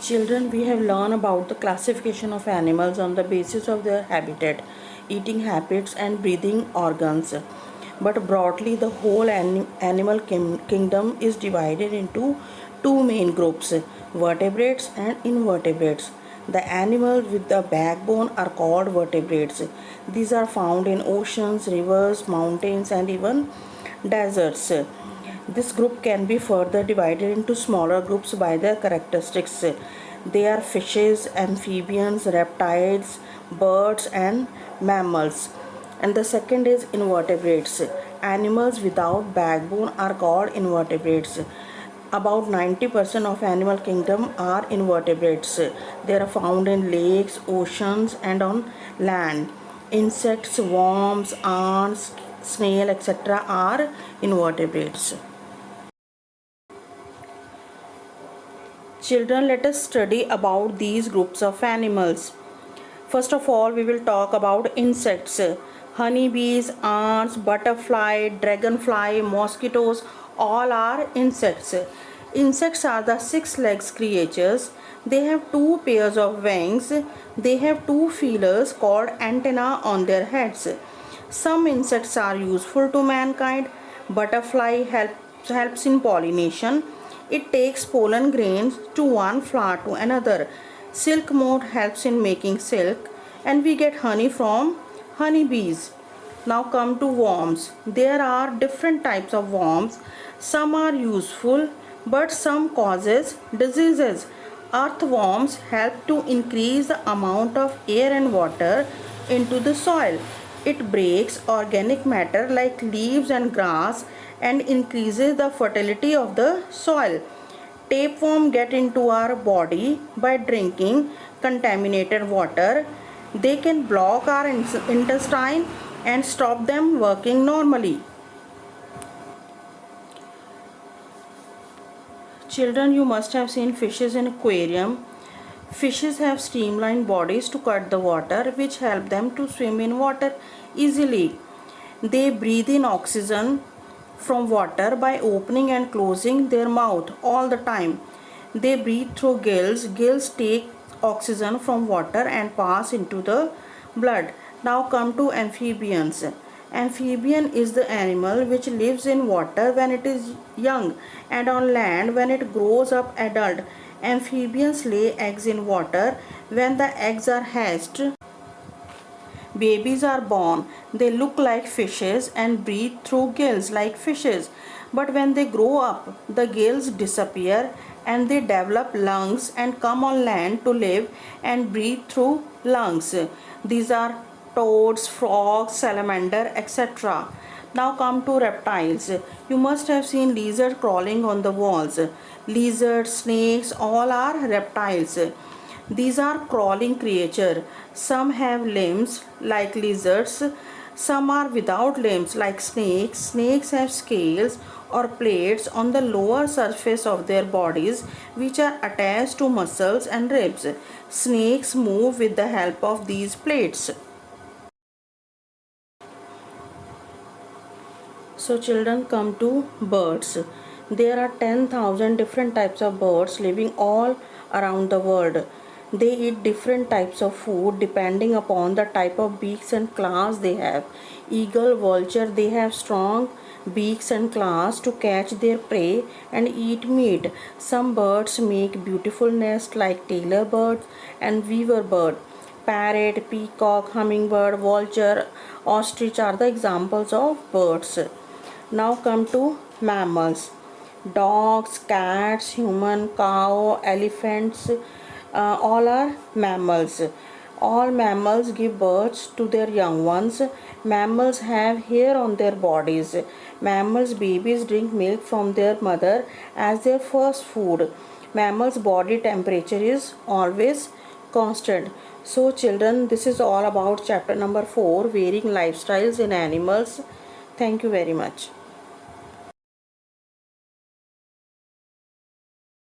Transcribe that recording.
Children, we have learned about the classification of animals on the basis of their habitat, eating habits, and breathing organs. But broadly, the whole animal kingdom is divided into two main groups, vertebrates and invertebrates. The animals with the backbone are called vertebrates. These are found in oceans, rivers, mountains, and even deserts. This group can be further divided into smaller groups by their characteristics. They are fishes, amphibians, reptiles, birds, and mammals. And the second is invertebrates. Animals without backbone are called invertebrates. About 90% of animal kingdom are invertebrates. They are found in lakes, oceans, and on land. Insects, worms, ants, snail, etc. are invertebrates. Children, let us study about these groups of animals. First of all, we will talk about insects. Honeybees, ants, butterfly, dragonfly, mosquitoes, all are insects. Insects are the six-legged creatures. They have two pairs of wings. They have two feelers called antennae on their heads. Some insects are useful to mankind. Butterfly helps in pollination. It takes pollen grains to one flower to another. Silk moth helps in making silk, and we get honey from honeybees. Now come to worms. There are different types of worms. Some are useful, but some causes diseases. Earthworms help to increase the amount of air and water into the soil. It breaks organic matter like leaves and grass and increases the fertility of the soil. Tapeworm get into our body by drinking contaminated water. They can block our intestine and stop them working normally. Children, you must have seen fishes in aquarium. Fishes have streamlined bodies to cut the water, which help them to swim in water easily. They breathe in oxygen from water by opening and closing their mouth all the time. They breathe through gills. Gills take oxygen from water and pass into the blood. Now come to amphibians. Amphibian is the animal which lives in water when it is young and on land when it grows up adult. Amphibians lay eggs in water. When the eggs are hatched, babies are born. They look like fishes and breathe through gills like fishes. But when they grow up, the gills disappear and they develop lungs and come on land to live and breathe through lungs. These are toads, frogs, salamander, etc. Now come to reptiles. You must have seen lizards crawling on the walls. Lizards, snakes, all are reptiles. These are crawling creatures. Some have limbs like lizards. Some are without limbs like snakes. Snakes have scales or plates on the lower surface of their bodies which are attached to muscles and ribs. Snakes move with the help of these plates. So children, come to birds. There are 10,000 different types of birds living all around the world. They eat different types of food depending upon the type of beaks and claws they have. Eagle, vulture, they have strong beaks and claws to catch their prey and eat meat. Some birds make beautiful nests like tailor birds and weaver bird. Parrot, peacock, hummingbird, vulture, ostrich are the examples of birds. Now come to mammals. Dogs, cats, human, cow, elephants, all are mammals. All mammals give birth to their young ones. Mammals have hair on their bodies. Mammals babies drink milk from their mother as their first food. Mammals body temperature is always constant. So children, this is all about chapter number 4, varying lifestyles in animals. Thank you very much.